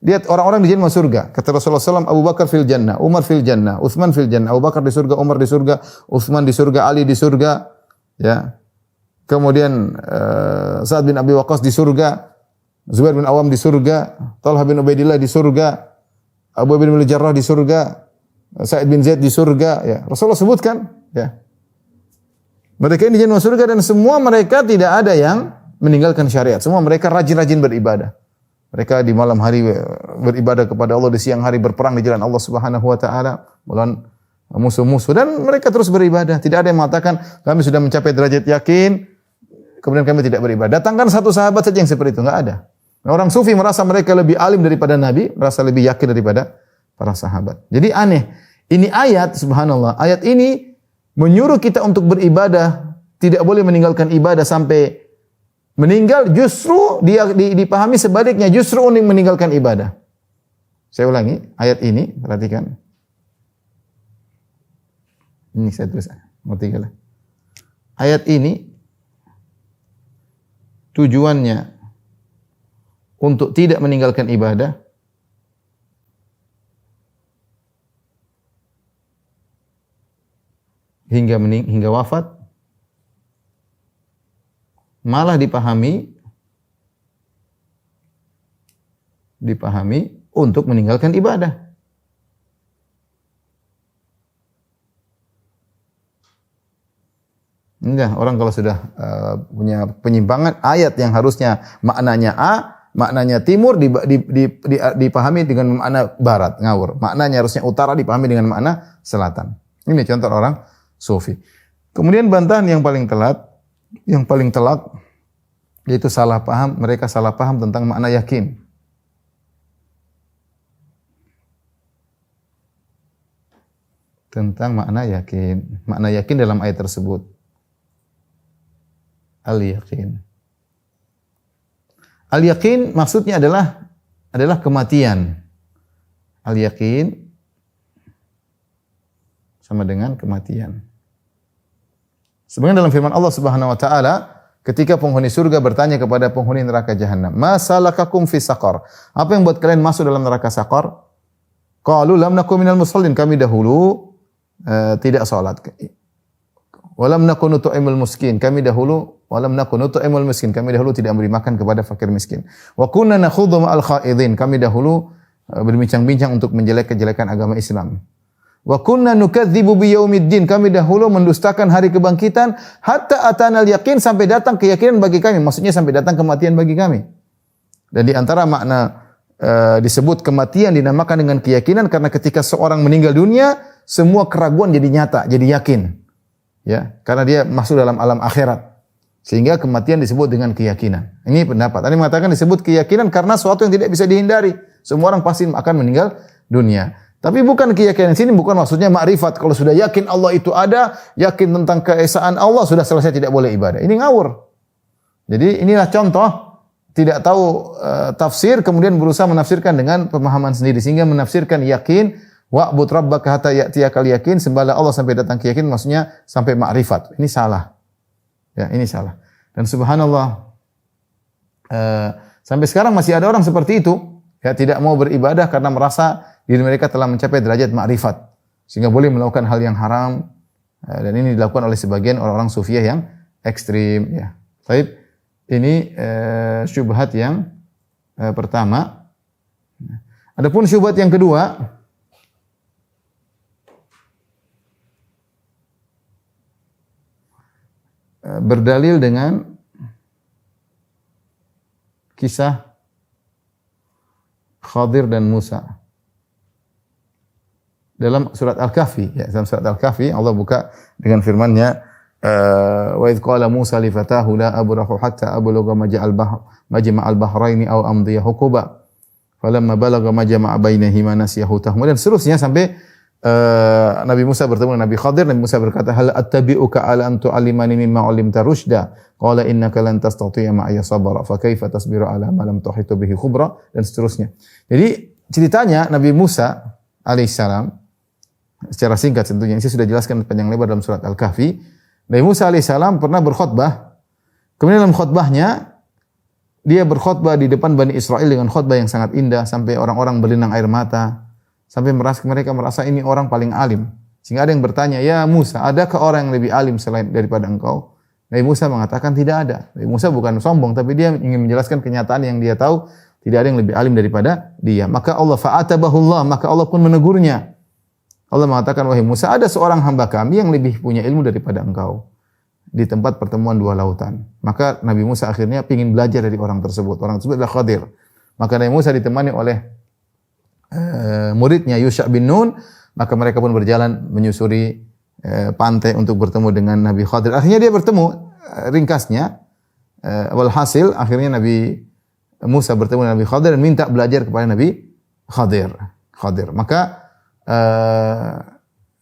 Lihat orang-orang dijamin masuk surga. Kata Rasulullah SAW, Abu Bakar fil jannah, Umar fil jannah, Utsman fil jannah. Abu Bakar di surga, Umar di surga, Utsman di surga, Ali di surga. Ya. Kemudian Sa'ad bin Abi Waqqas di surga, Zubair bin Awam di surga, Talha bin Ubaidillah di surga, Abu bin Al-Jarrah di surga, Sa'id bin Zaid di surga. Ya. Rasulullah sebutkan. Ya. Mereka ini dijamin masuk surga dan semua mereka tidak ada yang meninggalkan syariat. Semua mereka rajin-rajin beribadah. Mereka di malam hari beribadah kepada Allah, di siang hari berperang di jalan Allah Subhanahu wa taala, musuh-musuh dan mereka terus beribadah. Tidak ada yang mengatakan kami sudah mencapai derajat yakin kemudian kami tidak beribadah. Datangkan satu sahabat saja yang seperti itu, enggak ada. Orang sufi merasa mereka lebih alim daripada Nabi, merasa lebih yakin daripada para sahabat. Jadi aneh. Ini ayat, subhanallah, ayat ini menyuruh kita untuk beribadah, tidak boleh meninggalkan ibadah sampai meninggal. Justru dia dipahami sebaliknya, justru untuk meninggalkan ibadah. Saya ulangi, ayat ini, perhatikan. Ini saya tulis, mau tinggal. Ayat ini tujuannya untuk tidak meninggalkan ibadah, hingga wafat, malah dipahami untuk meninggalkan ibadah. Enggak, orang kalau sudah punya penyimpangan, ayat yang harusnya maknanya A, maknanya timur dipahami dengan makna barat, ngawur. Maknanya harusnya utara dipahami dengan makna selatan. Ini contoh orang sufi. Kemudian bantahan yang paling telak yaitu salah paham, mereka salah paham tentang makna yakin. Tentang makna yakin. Makna yakin dalam ayat tersebut. Al-yakin. Al-yakin maksudnya adalah kematian. Al-yakin sama dengan kematian. Sebenarnya dalam firman Allah Subhanahu wa taala, ketika penghuni surga bertanya kepada penghuni neraka jahanam, "Ma salakakum fi saqar?" Apa yang buat kalian masuk dalam neraka saqar? Qalu lam nakum minal musallin, kami dahulu tidak salat. Walam nakun nut'imul miskin, kami dahulu tidak memberi makan kepada fakir miskin. Wa kunna nakhudhu ma'al khaidin, kami dahulu berbincang-bincang untuk menjelek-jelekan agama Islam. Wa kunna nukadzibu biyaumiddin, kami dahulu mendustakan hari kebangkitan hatta atanal yakin, sampai datang keyakinan bagi kami, maksudnya sampai datang kematian bagi kami. Dan di antara makna disebut kematian dinamakan dengan keyakinan karena ketika seorang meninggal dunia, semua keraguan jadi nyata, jadi yakin. Ya, karena dia masuk dalam alam akhirat. Sehingga kematian disebut dengan keyakinan. Ini pendapat. Ada yang mengatakan disebut keyakinan karena sesuatu yang tidak bisa dihindari. Semua orang pasti akan meninggal dunia. Tapi bukan keyakinan sini, bukan maksudnya makrifat. Kalau sudah yakin Allah itu ada, yakin tentang keesaan Allah, sudah selesai tidak boleh ibadah. Ini ngawur. Jadi inilah contoh tidak tahu tafsir kemudian berusaha menafsirkan dengan pemahaman sendiri sehingga menafsirkan yakin wa'bud rabbaka hatta ya'tiyakal yakin, sembahlah Allah sampai datang keyakinan, maksudnya sampai makrifat. Ini salah. Ya, ini salah. Dan subhanallah sampai sekarang masih ada orang seperti itu, ya, tidak mau beribadah karena merasa diri mereka telah mencapai derajat makrifat sehingga boleh melakukan hal yang haram, dan ini dilakukan oleh sebagian orang-orang sufiah yang ekstrim, ya. Baik, ini syubhat yang pertama. Adapun syubhat yang kedua, berdalil dengan kisah Khadir dan Musa dalam surat Al-Kahfi. Ya, dalam surat Al-Kahfi Allah buka dengan firman-Nya, wa idz qala Musa li fatahu la abrahu hatta ablugha majma'al bahraini aw amdiya huquba falamma balagha majma'a bainahuma nasiya hutahum, dan seterusnya sampai Nabi Musa bertemu dengan Nabi Khadir. Nabi Musa berkata, hal attabi'uka ala an tu'allimani mimma 'allimta rusyda, qala innaka lan tastati'a ma'iya sabra fa kaifa tasbiru ala ma lam tuhitu bihi khubra, dan seterusnya. Jadi ceritanya Nabi Musa alaihissalam secara singkat tentunya, ini saya sudah jelaskan panjang lebar dalam surat Al-Kahfi. Nabi Musa alaihissalam pernah berkhutbah, kemudian dalam khutbahnya dia berkhutbah di depan Bani Israel dengan khutbah yang sangat indah sampai orang-orang berlinang air mata. Sampai mereka merasa ini orang paling alim. Sehingga ada yang bertanya, "Ya Musa, adakah orang yang lebih alim selain daripada engkau?" Nabi Musa mengatakan tidak ada. Nabi Musa bukan sombong, tapi dia ingin menjelaskan kenyataan yang dia tahu, tidak ada yang lebih alim daripada dia. Maka Allah fa'atabahullah, maka Allah pun menegurnya. Allah mengatakan, "Wahai Musa, ada seorang hamba kami yang lebih punya ilmu daripada engkau di tempat pertemuan dua lautan." Maka Nabi Musa akhirnya ingin belajar dari orang tersebut. Orang tersebut adalah Khadir. Maka Nabi Musa ditemani oleh muridnya Yusha bin Nun, Maka mereka pun berjalan menyusuri pantai untuk bertemu dengan Nabi Khadir. Akhirnya dia bertemu, ringkasnya, walhasil akhirnya Nabi Musa bertemu dengan Nabi Khadir dan minta belajar kepada Nabi Khadir. Maka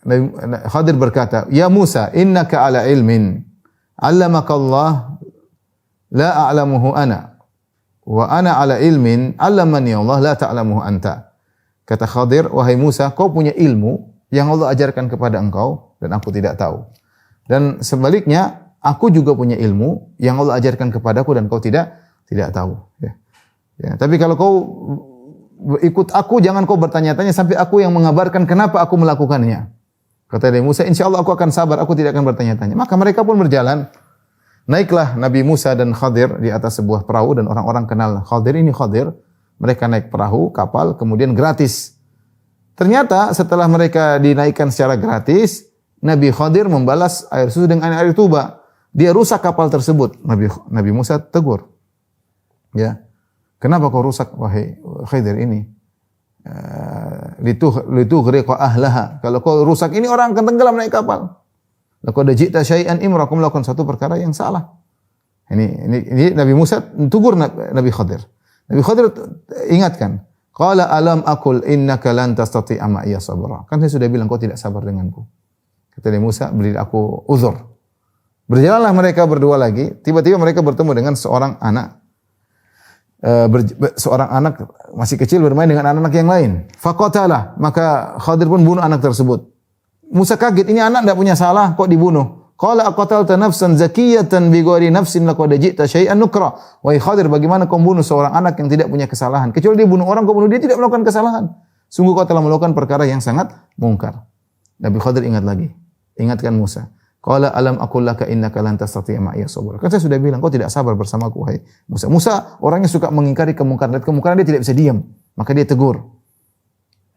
Nabi Khadir berkata, "Ya Musa, innaka ala ilmin 'allamaka Allah la a'lamuhu ana wa ana ala ilmin 'allamani Allah la ta'lamuhu anta." Kata Khadir, "Wahai Musa, kau punya ilmu yang Allah ajarkan kepada engkau dan aku tidak tahu. Dan sebaliknya, aku juga punya ilmu yang Allah ajarkan kepadaku dan kau tidak tahu." Ya, tapi kalau kau ikut aku, jangan kau bertanya-tanya sampai aku yang mengabarkan kenapa aku melakukannya. Kata Nabi Musa, insya Allah aku akan sabar, aku tidak akan bertanya-tanya. Maka mereka pun berjalan. Naiklah Nabi Musa dan Khadir di atas sebuah perahu dan orang-orang kenal Khadir ini Khadir. Mereka naik perahu, kapal, kemudian gratis. Ternyata setelah mereka dinaikkan secara gratis, Nabi Khadir membalas air susu dengan air tuba. Dia rusak kapal tersebut. Nabi Musa tegur. Ya. Kenapa kau rusak wahai Khadir ini? Litughriqa ahlaha. Kalau kau rusak ini orang akan tenggelam naik kapal. Laqad ji'ta syai'an imra, kau melakukan satu perkara yang salah. Ini Nabi Musa tegur Nabi Khadir. Nabi Khadir ingatkan, qala alam aqul innaka lan tastati'a ma'iya sabra. Kan saya sudah bilang kau tidak sabar denganku. Kata Nabi Musa, beri aku uzur. Berjalanlah mereka berdua lagi, tiba-tiba mereka bertemu dengan seorang anak. Seorang anak masih kecil bermain dengan anak-anak yang lain. Faqatalah, maka Khadir pun bunuh anak tersebut. Musa kaget, ini anak tidak punya salah, kok dibunuh? Qala aqatalta nafsan zakiyatan bighairi nafsin laqad ji'ta syai'an nukra. Wahai Khadir, bagaimana kau membunuh seorang anak yang tidak punya kesalahan? Kecuali dia bunuh orang, kau bunuh dia tidak melakukan kesalahan. Sungguh kau telah melakukan perkara yang sangat mungkar. Nabi Khadir ingatkan Musa. Qala alam aqul laka innaka lan tastati'a ma'iya sabra. Kan saya sudah bilang kau tidak sabar bersamaku wahai Musa. Musa orangnya suka mengingkari kemungkaran. Lihat kemungkaran dia tidak bisa diam. Maka dia tegur.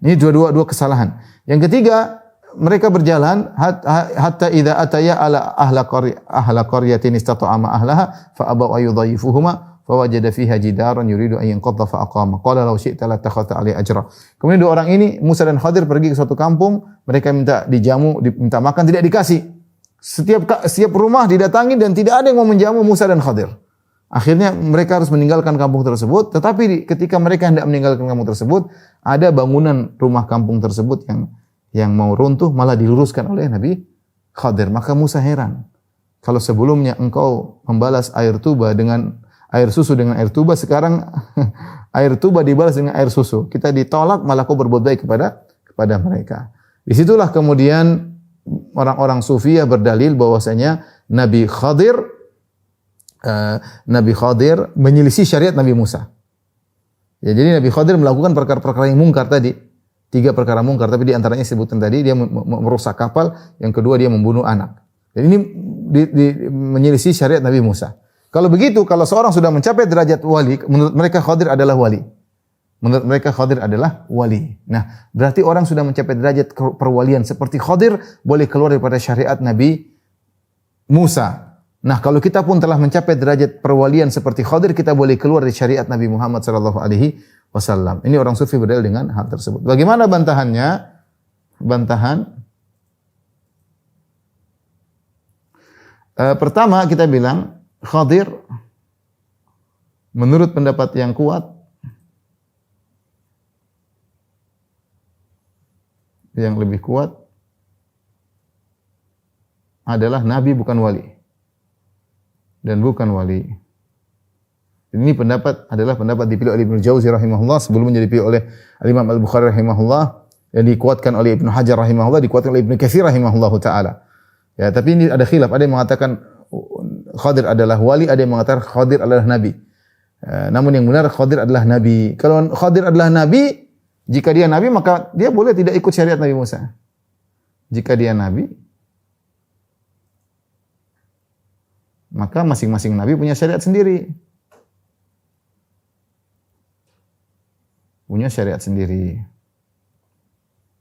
Ini dua kesalahan. Yang ketiga, mereka berjalan hatta idza ataya ala ahla qaryatin istata'a ma ahlaha fa abaw ayudhayifuhuma fawajada fiha jidaran yuridu an yanqadha fa aqama. Qala law syi'ta latakhadhta 'alaihi ajra. Kemudian dua orang ini Musa dan Khadir pergi ke suatu kampung, mereka minta dijamu, minta makan, tidak dikasih. Setiap rumah didatangi dan tidak ada yang mau menjamu Musa dan Khadir. Akhirnya mereka harus meninggalkan kampung tersebut, tetapi ketika mereka hendak meninggalkan kampung tersebut, ada bangunan rumah kampung tersebut yang mau runtuh malah diluruskan oleh Nabi Khadir. Maka Musa heran. Kalau sebelumnya engkau membalas air tuba dengan air susu dengan air tuba, sekarang air tuba dibalas dengan air susu. Kita ditolak malah kau berbuat baik kepada mereka. Disitulah kemudian orang-orang Sufiyah berdalil bahwasanya Nabi Khadir menyelisih syariat Nabi Musa. Ya, jadi Nabi Khadir melakukan perkara-perkara yang mungkar tadi. 3 perkara mungkar, tapi di antaranya sebutan tadi dia merusak kapal, yang kedua dia membunuh anak. Dan ini menyelisih syariat Nabi Musa. Kalau begitu, kalau seorang sudah mencapai derajat wali, menurut mereka Khadir adalah wali. Nah, berarti orang sudah mencapai derajat perwalian seperti Khadir boleh keluar daripada syariat Nabi Musa. Nah, kalau kita pun telah mencapai derajat perwalian seperti Khadir, kita boleh keluar dari syariat Nabi Muhammad sallallahu alaihi wasallam. Ini orang sufi berdalil dengan hal tersebut. Bagaimana bantahannya? Pertama kita bilang Khadir menurut pendapat yang kuat, yang lebih kuat adalah nabi bukan wali. Dan bukan wali. Ini adalah pendapat dipilih oleh Ibnu Jauzi rahimahullah sebelumnya dipilih oleh Imam Al-Bukhari rahimahullah, yang dikuatkan oleh Ibnu Hajar rahimahullah, dikuatkan oleh Ibnu Katsir rahimahullah taala. Ya, tapi ini ada khilaf, ada yang mengatakan Khadir adalah wali, ada yang mengatakan Khadir adalah nabi. Namun yang benar Khadir adalah nabi. Kalau Khadir adalah nabi, jika dia nabi maka dia boleh tidak ikut syariat Nabi Musa. Jika dia nabi, maka masing-masing nabi punya syariat sendiri.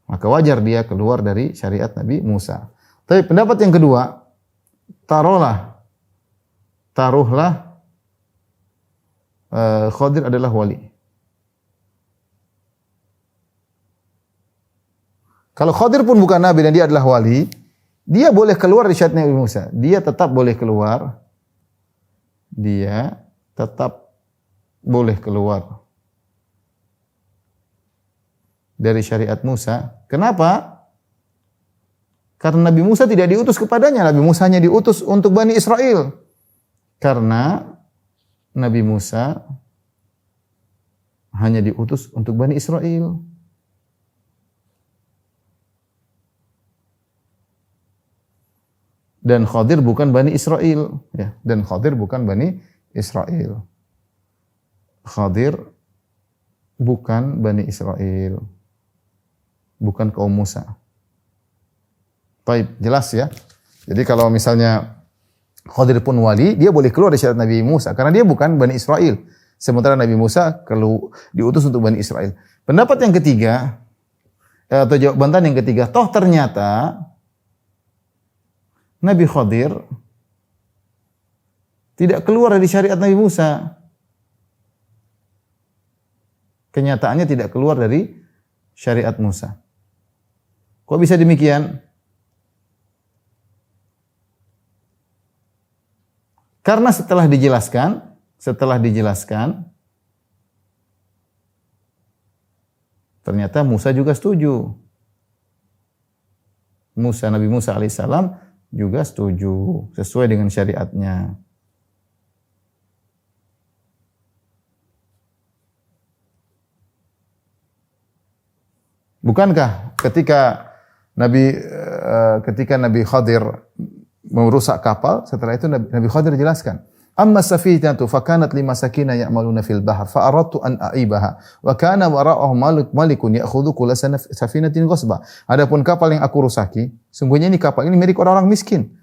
Maka wajar dia keluar dari syariat Nabi Musa. Tapi pendapat yang kedua, taruhlah Khadir adalah wali. Kalau Khadir pun bukan nabi dan dia adalah wali, dia boleh keluar dari syariat Nabi Musa. Dia tetap boleh keluar. Dia tetap boleh keluar dari syariat Musa. Kenapa? Karena Nabi Musa tidak diutus kepadanya. Nabi Musa hanya diutus untuk Bani Israel. Karena Nabi Musa hanya diutus untuk Bani Israel. Dan Khadir bukan Bani Israel. Ya. Dan Khadir bukan Bani Israel. Khadir bukan Bani Israel. Bukan kaum Musa. Baik, jelas ya. Jadi kalau misalnya Khadir pun wali, dia boleh keluar dari syariat Nabi Musa. Karena dia bukan Bani Israel. Sementara Nabi Musa diutus untuk Bani Israel. Pendapat yang ketiga, atau jawaban yang ketiga, toh ternyata Nabi Khadir tidak keluar dari syariat Nabi Musa. Kenyataannya tidak keluar dari syariat Musa. Kok bisa demikian? Karena setelah dijelaskan, ternyata Musa juga setuju. Nabi Musa alaihissalam juga setuju sesuai dengan syariatnya. Bukankah ketika Nabi Khadir merusak kapal, setelah itu Nabi Khadir jelaskan, amma safinatu fakanat limasakina ya'maluna fil bahr fa aradtu an a'ibaha wa kana wara'ahum malikun ya'khudhu kull safinatin ghasba. Adapun kapal yang aku rusaki, sungguhnya ini kapal ini milik orang-orang miskin.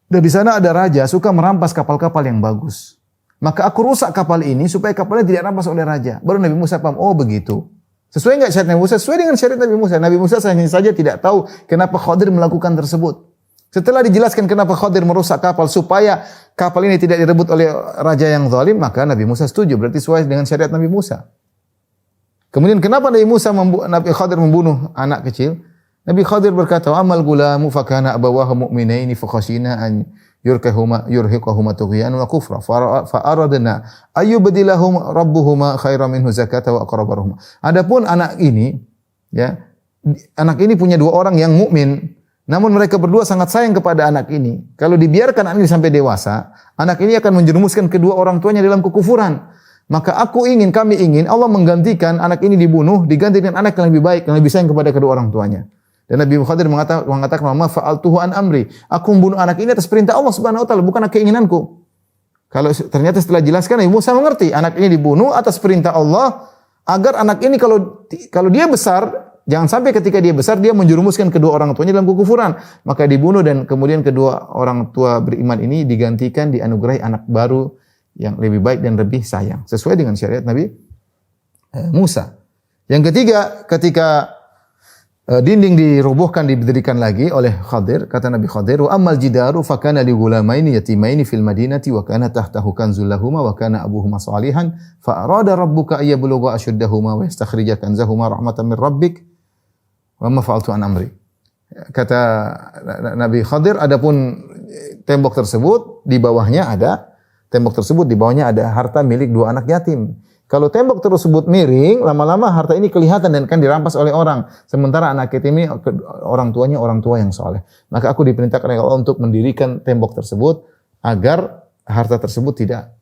Dan di sana ada raja suka merampas kapal-kapal yang bagus. Maka aku rusak kapal ini supaya kapalnya tidak rampas oleh raja. Baru Nabi Musa paham, oh begitu. Sesuai enggak syariat Nabi Musa? Sesuai dengan syariat Nabi Musa. Nabi Musa saja tidak tahu kenapa Khadir melakukan tersebut. Setelah dijelaskan kenapa Khadir merusak kapal supaya kapal ini tidak direbut oleh raja yang zalim, maka Nabi Musa setuju. Berarti sesuai dengan syariat Nabi Musa. Kemudian kenapa Nabi Khadir membunuh anak kecil? Nabi Khadir berkata, "Amal gulamu fakana abawahu mu'minaini fakhashina an yurhiqahuma tughyan wa kufra fa aradna ayyubdilahum rabbuhuma khairan minhu zakata wa aqrabarhum." Adapun anak ini punya dua orang yang mukmin. Namun mereka berdua sangat sayang kepada anak ini. Kalau dibiarkan anak ini sampai dewasa, anak ini akan menjerumuskan kedua orang tuanya dalam kekufuran. Maka kami ingin Allah menggantikan anak ini dibunuh, diganti dengan anak yang lebih baik, yang lebih sayang kepada kedua orang tuanya. Dan Nabi Khadir mengatakan, "Ma fa'altuhu an amri." Aku membunuh anak ini atas perintah Allah Subhanahu wa taala, bukan keinginanku. Kalau ternyata setelah jelaskan, Nabi Musa mengerti, anak ini dibunuh atas perintah Allah agar anak ini kalau dia besar, jangan sampai ketika dia besar dia menjerumuskan kedua orang tuanya dalam kekufuran. Maka dibunuh dan kemudian kedua orang tua beriman ini digantikan, dianugerahi anak baru yang lebih baik dan lebih sayang. Sesuai dengan syariat Nabi Musa. Yang ketiga, ketika dinding dirobohkan, didirikan lagi oleh Khadir, kata Nabi Khadir, "Wa ammal jidaru fakana li ghulamaini yatimaini fil madinati wa kana tahtahu kanzul lahumā wa kana abuhuma shalihan fa arada rabbuka ay yablugha ashuddahuma wa yastakhrija kanzahuma rahmatan min rabbik wa ma fa'altu an amri." Kata Nabi Khadir, adapun tembok tersebut di bawahnya ada harta milik dua anak yatim. Kalau tembok tersebut miring, lama-lama harta ini kelihatan dan akan dirampas oleh orang. Sementara anak yatim ini orang tuanya orang tua yang soleh. Maka aku diperintahkan oleh Allah untuk mendirikan tembok tersebut agar harta tersebut tidak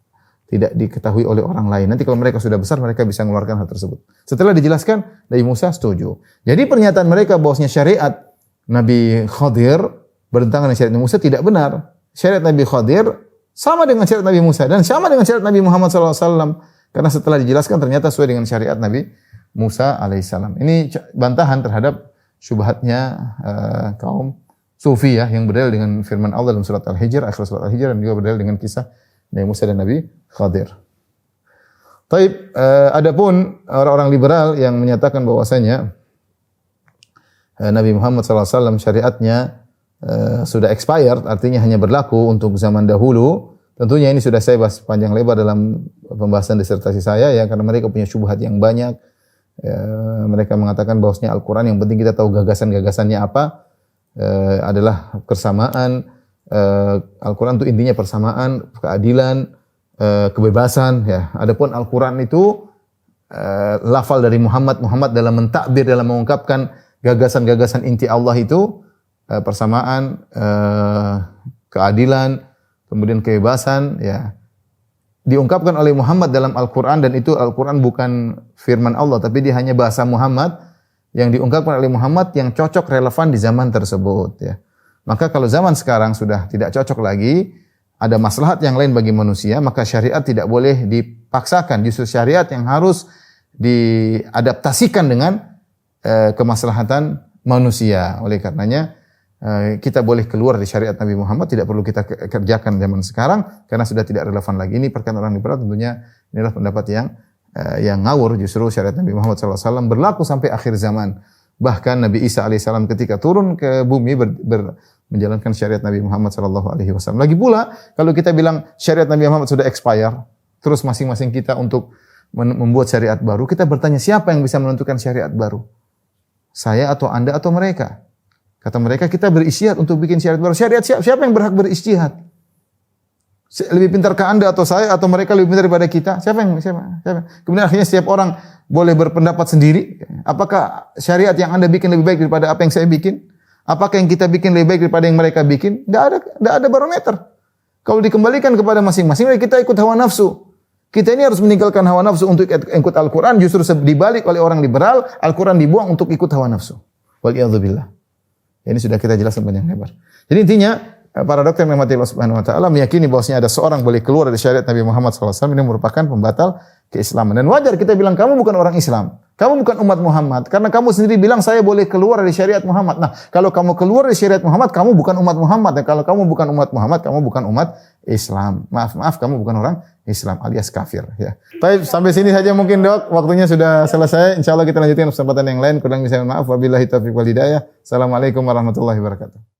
diketahui oleh orang lain. Nanti kalau mereka sudah besar, mereka bisa mengeluarkan hal tersebut. Setelah dijelaskan, Nabi Musa setuju. Jadi pernyataan mereka bahwasanya syariat Nabi Khadir bertentangan dengan syariat Nabi Musa tidak benar. Syariat Nabi Khadir sama dengan syariat Nabi Musa dan sama dengan syariat Nabi Muhammad SAW. Karena setelah dijelaskan ternyata sesuai dengan syariat Nabi Musa alaihissalam. Ini bantahan terhadap syubhatnya kaum Sufi yang berdalil dengan firman Allah dalam surat Al-Hijr, akhir surat Al-Hijr, dan juga berdalil dengan kisah Nabi Musa dan Nabi Khadir. Taib, adapun orang-orang liberal yang menyatakan bahwasanya Nabi Muhammad SAW syariatnya sudah expired, artinya hanya berlaku untuk zaman dahulu. Tentunya ini sudah saya bahas panjang lebar dalam pembahasan disertasi saya karena mereka punya syubhat yang banyak Mereka mengatakan bahwasanya Al-Quran yang penting kita tahu gagasan-gagasannya apa, adalah kesamaan. Al-Quran itu intinya persamaan, keadilan, kebebasan. Ya. Adapun Al-Quran itu lafal dari Muhammad dalam mentakbir, dalam mengungkapkan gagasan-gagasan inti Allah itu persamaan, keadilan, kemudian kebebasan, ya, diungkapkan oleh Muhammad dalam Al-Quran, dan itu Al-Quran bukan firman Allah, tapi dia hanya bahasa Muhammad yang diungkapkan oleh Muhammad yang cocok relevan di zaman tersebut. Ya. Maka kalau zaman sekarang sudah tidak cocok lagi, ada maslahat yang lain bagi manusia, maka syariat tidak boleh dipaksakan. Justru syariat yang harus diadaptasikan dengan kemaslahatan manusia. Oleh karenanya, kita boleh keluar dari syariat Nabi Muhammad, tidak perlu kita kerjakan zaman sekarang karena sudah tidak relevan lagi. Ini perkara orang liberal, tentunya inilah pendapat yang ngawur. Justru syariat Nabi Muhammad SAW berlaku sampai akhir zaman. Bahkan Nabi Isa alaihissalam ketika turun ke bumi menjalankan syariat Nabi Muhammad SAW. Lagi pula kalau kita bilang syariat Nabi Muhammad sudah expire, terus masing-masing kita untuk membuat syariat baru, kita bertanya siapa yang bisa menentukan syariat baru? Saya atau Anda atau mereka? Kata mereka, kita beristihad untuk bikin syariat baru. Syariat siapa yang berhak beristihad? Lebih pintarkah Anda atau saya atau mereka lebih pintar daripada kita? Siapa? Kemudian akhirnya setiap orang boleh berpendapat sendiri. Apakah syariat yang Anda bikin lebih baik daripada apa yang saya bikin? Apakah yang kita bikin lebih baik daripada yang mereka bikin? Tidak ada barometer. Kalau dikembalikan kepada masing-masing, kita ikut hawa nafsu. Kita ini harus meninggalkan hawa nafsu untuk ikut Al-Quran. Justru dibalik oleh orang liberal, Al-Quran dibuang untuk ikut hawa nafsu. Waliyadzubillah. Ini sudah kita jelaskan panjang lebar. Jadi intinya, para dokter yang dirahmati Allah Subhanahu wa taala meyakini bahwasanya ada seorang boleh keluar dari syariat Nabi Muhammad SAW, ini merupakan pembatal keislaman. Dan wajar kita bilang kamu bukan orang Islam. Kamu bukan umat Muhammad karena kamu sendiri bilang saya boleh keluar dari syariat Muhammad. Nah, kalau kamu keluar dari syariat Muhammad, kamu bukan umat Muhammad. Dan kalau kamu bukan umat Muhammad, kamu bukan umat Islam. Maaf, kamu bukan orang Islam alias kafir, ya. Baik, sampai sini saja mungkin, Dok. Waktunya sudah selesai. Insyaallah kita lanjutkan kesempatan yang lain. Kurang bisa maaf. Wabillahi taufiq wal hidayah. Assalamualaikum warahmatullahi wabarakatuh.